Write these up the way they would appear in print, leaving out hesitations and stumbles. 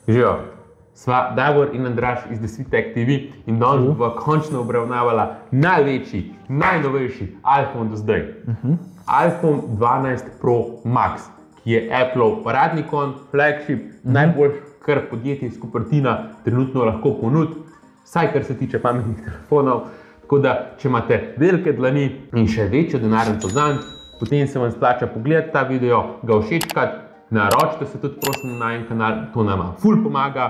Živijo, sva Davor in Andraž iz Desvitek TV in danes bova končno obravnavala največji, najnovejši iPhone do zdaj. iPhone 12 Pro Max, ki je Appleov paradni konj, flagship, najboljš, kar podjetje iz Cupertina trenutno lahko ponudi, vsaj kar se tiče pametnih telefonov. Tako da, če imate velike dlani in še večjo denarnico zanj, potem se vam splača pogledati ta video, ga všečkati, naročite se tudi prosim na en kanal, to nama ful pomaga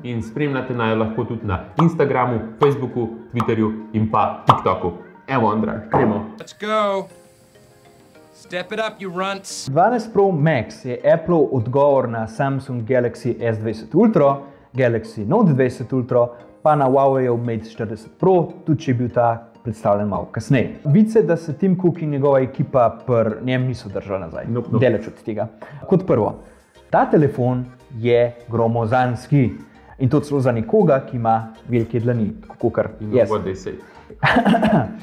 in spremljate naj lahko tudi na Instagramu, Facebooku, Twitterju in pa TikToku. Evo, Andraž, gremo. Let's go. Step it up, you runts. 12 Pro Max je Appleov odgovor na Samsung Galaxy S20 Ultra, Galaxy Note 20 Ultra, pa na Huaweijev Mate 40 Pro, tudi če je bil ta predstavljen malo kasneje. Vidi se, da se Tim Cook in njegova ekipa pri njem niso držali nazaj. Daleč od tega. Kot prvo, ta telefon je gromozanski in to celo za nekoga, ki ima velike dlani, tako kar jaz.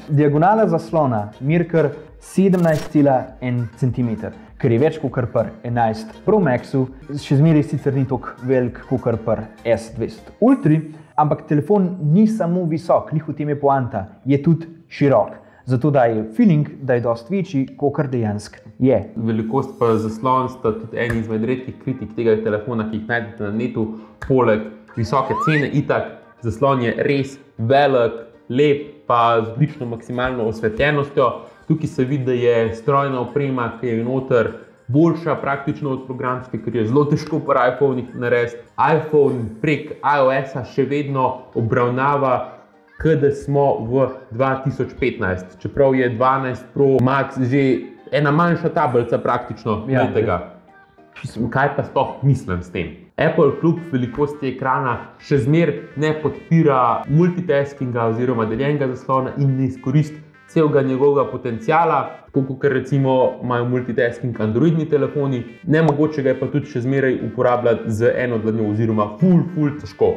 Diagonala zaslona meri kar 17,1 cm, kar je več kot pri 11 Pro Maxu, še zmeraj sicer ni tako velik kot pri S20 Ultra, ampak telefon ni samo visok, glih v tem je poanta, je tudi širok. Zato daje feeling, da je dosti večji, kakor dejansko je. Velikost pa zaslon sta tudi eni izmed redkih kritik tega telefona, ki jih najdete na netu, poleg visoke cene itak. Zaslon je res velik, lep, pa z odlično maksimalno osvetljenostjo. Tukaj se vidi, da je strojna oprema, ki je noter, boljša praktično od programske, ker je zelo težko pri iPhone-ih narediti. iPhone prek iOS-a še vedno obravnava, da smo v 2015, čeprav je 12 Pro Max že ena manjša tablica praktično tega. Kaj pa sploh mislim s tem? Apple kljub velikosti ekrana še zmeraj ne podpira multitaskinga oziroma deljenega zaslona in ne izkoristi celega njegovega potenciala, tako kot recimo imajo multitasking androidni telefoni, nemogoče ga je pa tudi še zmeraj uporabljati z eno dlanjo oziroma ful težko.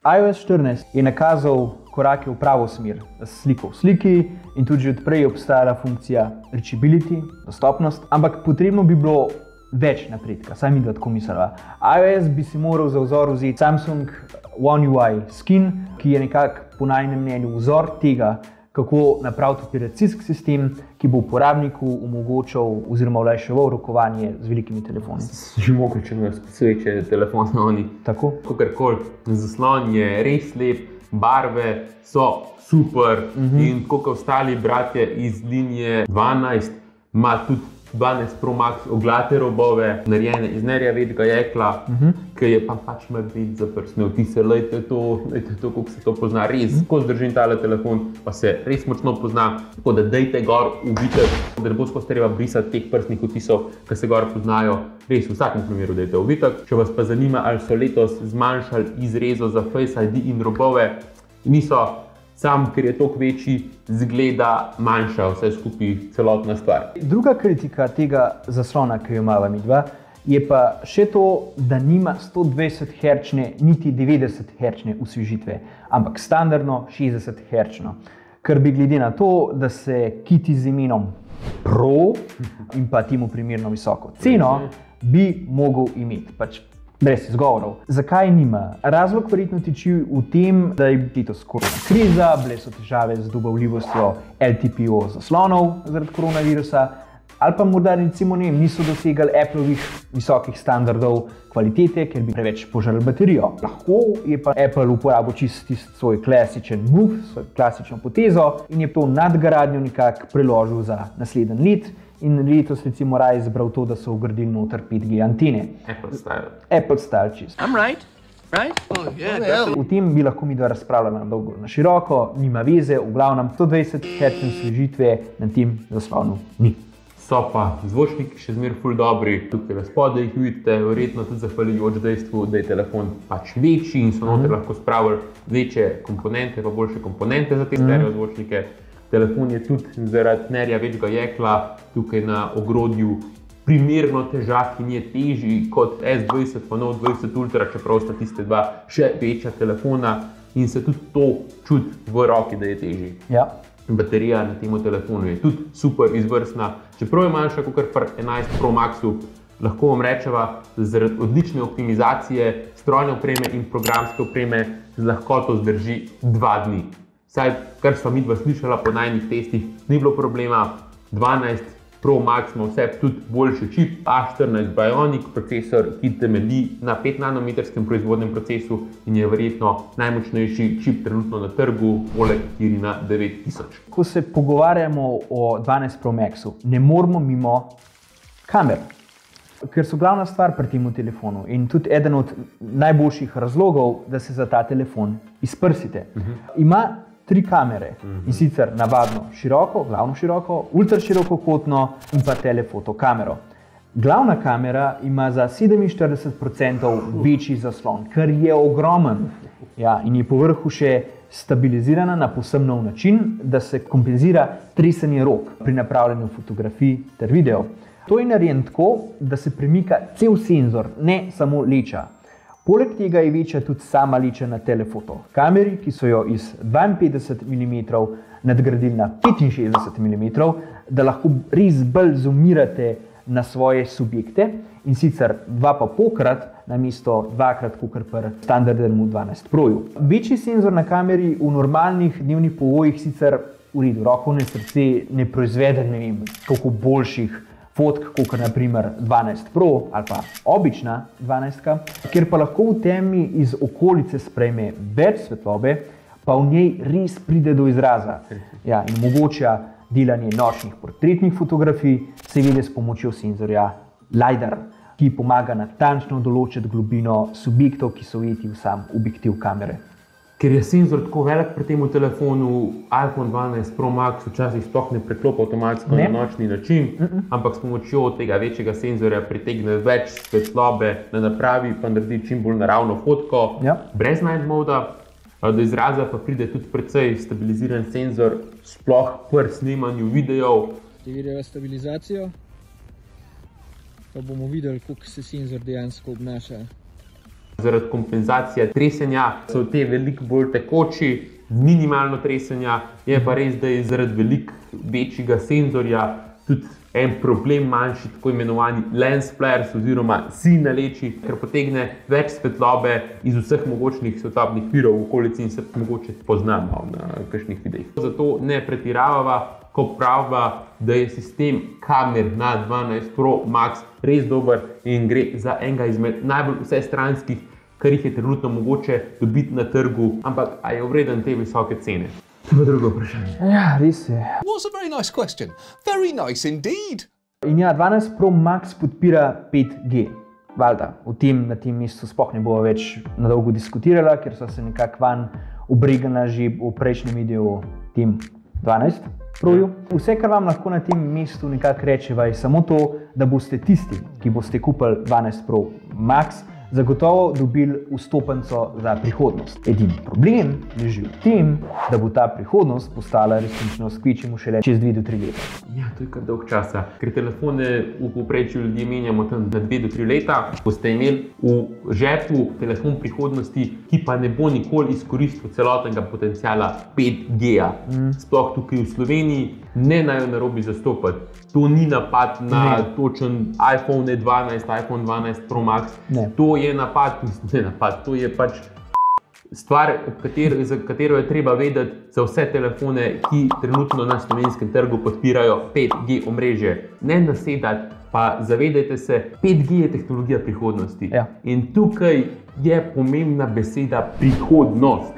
iOS 14 je nakazal korake v pravo smer, sliko v sliki in tudi že odprej je obstajala funkcija reachability, dostopnost, ampak potrebno bi bilo več napredka, saj mi da tako mislila. iOS bi si moral za vzor vzeti Samsung One UI Skin, ki je nekako po najinem mnenju vzor tega, kako napraviti operacijski sistem, ki bo uporabniku omogočal oziroma olajševal rokovanje z velikimi telefoni. Že mogoče imajo sveče telefone oni. Tako? Kakorkoli, zaslon je res lep, barve so super in tako kot ostali bratje iz linije 12, ima tudi 12 Pro Max oglate robove, narejene iz nerjavečega jekla, ki je pa pač magnet za prstne odtise. Lejte to, kako se to pozna, res, ko zdržim tale telefon, pa se res močno pozna, tako da dejte gor uvitek, da ne bo skozi treba brisati teh prstnih odtisov, ki se gor poznajo, res v vsakem primeru dejte uvitek. Če vas pa zanima, ali so letos zmanjšali izrezo za Face ID in robove, niso, sam, ker je toliko večji, zgleda manjša vse skupaj celotna stvar. Druga kritika tega zaslona, ki jo imava midva, je pa še to, da nima 120 Hz niti 90 Hz osvežitve, ampak standardno 60 Hz. Ker bi glede na to, da se kiti z imenom Pro in pa temu primerno visoko ceno, bi mogel imeti. Brez izgovorov. Zakaj nima? Razlog verjetno tiči v tem, da je letos korona kriza, bile so težave z dobavljivostjo LTPO zaslonov zaradi koronavirusa, ali pa morda recimo niso dosegali Appleovih visokih standardov kvalitete, ker bi preveč požrli baterijo. Lahko je pa Apple uporabil čisto svoj klasičen move, svojo klasično potezo in je to nadgradnjo nekako preložil za naslednji let. In letos recimo raje izbral to, da so vgradili noter 5G antene. Apple style čisto. I'm right? Oh, yeah. V tem bi lahko midva razpravljala na dolgo, na široko, nima veze, v glavnem 120 Hz osvežitve na tem zaslonu ni. So pa zvočniki še zmeraj ful dobri, tukaj spodaj jih vidite, verjetno tudi zahvaljujoč dejstvu, da je telefon pač večji in so noter lahko spravili večje komponente, pa boljše komponente za te stereo zvočnike. Telefon je tudi zaradi nerjavečega jekla tukaj na ogrodju primerno težak in je težji kot S20 pa Note 20 Ultra, čeprav sta tiste dva še večja telefona in se tudi to čuti v roki, da je težji. Ja. Baterija na tem telefonu je tudi super izvrstna. Čeprav je manjša kot pri 11 Pro Maxu, lahko vam rečeva, da zaradi odlične optimizacije strojne opreme in programske opreme z lahkoto zdrži 2 dni. Vsaj, kar sva midva slišala po najnih testih, ni bilo problema. 12 Pro Max ima vse tudi boljši čip, A14 Bionic procesor, ki temelji na 5 nanometrskem proizvodnem procesu in je verjetno najmočnejši čip trenutno na trgu, poleg Kirin 9000. Ko se pogovarjamo o 12 Pro Maxu, ne moremo mimo kamer, ker so glavna stvar pri tem telefonu in tudi eden od najboljših razlogov, da se za ta telefon izprsite. Ima 3 kamere, in sicer navadno široko, glavno široko, ultra širokokotno in pa telefoto kamero. Glavna kamera ima za 47% večji zaslon, kar je ogromen. Ja, in je povrhu še stabilizirana na povsem nov način, da se kompenzira tresenje rok pri napravljanju fotografij ter video. To je narejeno tako, da se premika cel senzor, ne samo leča. Poleg tega je večja tudi sama leča na telefoto kameri, ki so jo iz 52 mm nadgradili na 65 mm, da lahko res bolj zoomirate na svoje subjekte, in sicer 2,5-krat namesto 2-krat, kot pri standardnem 12 Proju. Večji senzor na kameri v normalnih dnevnih pogojih sicer v redu, roko na srce ne proizvede, ne vem, toliko boljših fotk, kot naprimer 12 Pro ali pa obična 12, ker pa lahko v temi iz okolice sprejme več svetlobe, pa v njej res pride do izraza. Ja, in omogoča delanje nočnih portretnih fotografij, seveda s pomočjo senzorja LiDAR, ki pomaga natančno določiti globino subjektov, ki so ujeti v sam objektiv kamere. Ker je senzor tako velik pri tem telefonu, iPhone 12 Pro Max včasih sploh ne preklopa avtomatsko na nočni način, ampak s pomočjo tega večjega senzorja pritegne več svetlobe na napravi, pa naredi čim bolj naravno fotko, brez night moda. Do izraza pa pride tudi precej stabiliziran senzor, sploh pri snemanju videov. Aktivirava stabilizacijo, pa bomo videli, kako se senzor dejansko obnaša. Zaradi kompenzacije tresenja so te veliko bolj tekoči, minimalno tresenja, je pa res, da je zaradi veliko večjega senzorja tudi en problem manjši, tako imenovani lens flares oziroma silnaleči, ker potegne več svetlobe iz vseh mogočnih svetlobnih virov v okolici in se mogoče poznamo na kakšnih videih. Zato ne pretiravava, ko praviva, da je sistem kamer na 12 Pro Max res dober in gre za enega izmed najbolj vsestranskih, kar jih je trenutno mogoče dobiti na trgu, ampak a je vreden te visoke cene? To je drugo vprašanje. Ja, res je. Was a very nice question. Very nice indeed. In ja, 12 Pro Max podpira 5G. Valjda, na tem mestu sploh ne bova več na dolgo diskutirala, ker so se nekako van obregala že v prejšnjem videu tem 12 Proju. Vse, kar vam lahko na tem mestu nekako rečeva, je samo to, da boste tisti, ki boste kupili 12 Pro Max, zagotovo dobili vstopnico za prihodnost. Edini problem leži v tem, da bo ta prihodnost postala resničnost kvečjemu šele čez 2 do 3 leta. Ja, to je kar dolg časa, ker telefone v povprečju ljudje menjamo tam na 2 do 3 leta, boste imeli v žepu telefon prihodnosti, ki pa ne bo nikoli izkoristil celotnega potenciala 5G-ja. Sploh tukaj v Sloveniji ne naj narobe zastopati. To ni napad na točen iPhone 12, iPhone 12 Pro Max. To je napad, to je pač stvar, za katero je treba vedeti za vse telefone, ki trenutno na slovenskem trgu podpirajo 5G omrežje. Ne nasedati, pa zavedajte se, 5G je tehnologija prihodnosti. In tukaj je pomembna beseda prihodnost,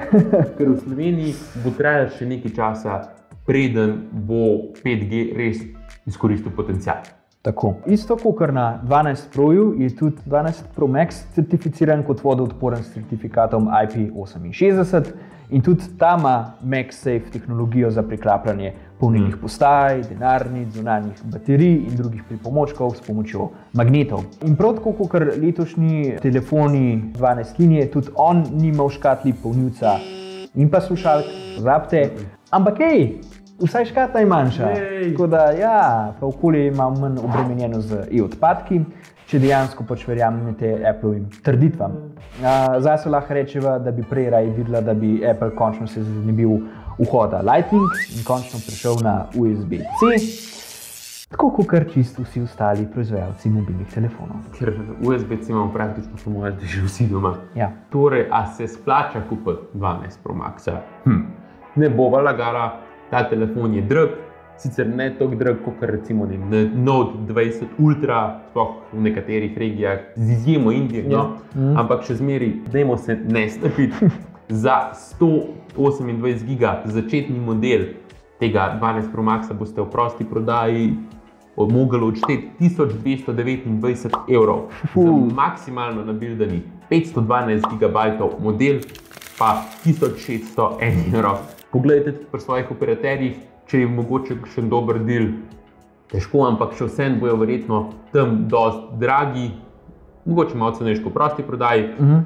ker v Sloveniji bo trajalo še nekaj časa, preden bo 5G res izkoristil potencial. Tako. Isto kot na 12 Proju je tudi 12 Pro Max certificiran kot vodoodporen s certifikatom IP68 in tudi ta ima MagSafe tehnologijo za priklapljanje polnilnih postaj, denarnic, zunanjih baterij in drugih pripomočkov s pomočjo magnetov. In prav tako kot letošnji telefoni 12 linije, tudi on nima v škatli polnilca in pa slušalk, pozabite, ampak vsaj škatla je manjša, tako da ja, pa okolje ima manj obremenjeno z odpadki, če dejansko pač verjamete Applovim trditvam. Zdaj se lahko rečeva, da bi prej raje videla, da bi Apple končno se znebil vhoda Lightning in končno prišel na USB-C, tako kot čisto vsi ostali proizvajalci mobilnih telefonov. Ker USB-C imamo praktično po mojem že vsi doma. Ja. Torej, a se splača kupiti 12 Pro Maxa? Ne bova lagala, ta telefon je drag, sicer ne tako drag kot recimo Note 20 Ultra, sploh v nekaterih regijah, z izjemo Indije, ampak še zmeri, dajmo se ne snapiti. Za 128 giga začetni model tega 12 Pro Maxa boste v prosti prodaji mogli odšteti 1229 evrov. Za maksimalno nabildani 512 gigabajtov model pa 1601 evrov. Poglejte tudi pri svojih operaterjih, če je mogoče še dober del, težko, ampak še vsem bojo verjetno tam dosti dragi, mogoče malo cenejši v prosti prodaji,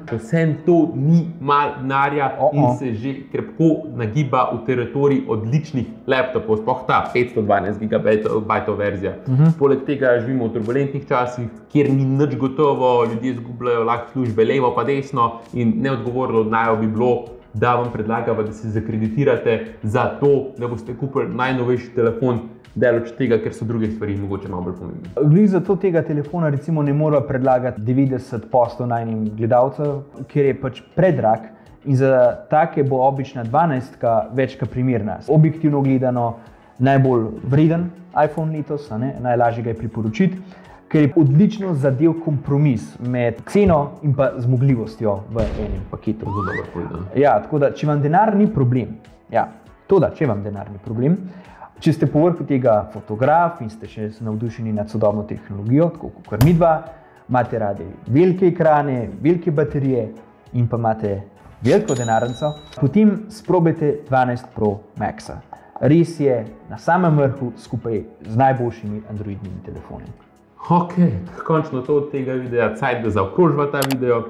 še vsem to ni malo denarja in se že krepko nagiba v teritorij odličnih laptopov, sploh ta 512 gigabajtov verzija. Poleg tega živimo v turbulentnih časih, kjer ni nič gotovo, ljudje izgubljajo lahko službe levo pa desno in neodgovorno od naju bi bilo, da vam predlagava, da se zakreditirate za to, da boste kupili najnovejši telefon, daleč tega, ker so druge stvari mogoče malo bolj pomembne. Glede zato tega telefona recimo ne mora predlagati 90% najnim gledalcev, ker je pač predrag in za take bo obična 12-ka večka primerna. Objektivno gledano najbolj vreden iPhone letos, najlažje ga je priporočiti, ker je odlično zadev kompromis med ceno in pa zmogljivostjo v enem paketu. Ja, tako da, če vam denar ni problem, če ste povrhu tega fotograf in ste še navdušeni nad sodobno tehnologijo, tako kot mi dva, imate radi velike ekrane, velike baterije in pa imate veliko denarnico, potem sprobajte 12 Pro Maxa. Res je na samem vrhu skupaj z najboljšimi androidnimi telefoni. Ok, končno to od tega videa, cajt, da zaokrožva ta video.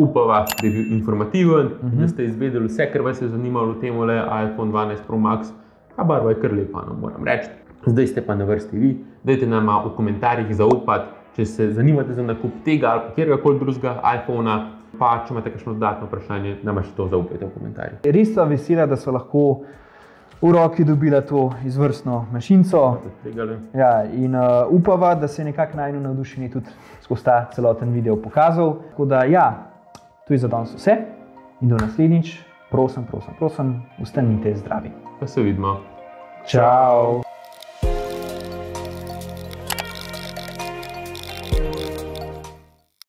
Upava, da je bil informativen, da ste izvedeli vse, kar vas je zanimalo v temole iPhone 12 Pro Max. Ta barva je kar lepa, moram reči. Zdaj ste pa na vrsti vi, dajte nama v komentarjih zaupati, če se zanimate za nakup tega ali katerega drugega iPhona, pa če imate kakšno dodatno vprašanje, nama še to zaupajte v komentarjih. Res sva vesela, da so lahko v roki dobila to izvrstno mašinco. Ja, in upava, da se je nekako najino navdušenje tudi skozi ta celoten video pokazal. Tako da ja, to je za danes vse in do naslednjič. Prosim, ostanite zdravi. Pa se vidimo. Čau.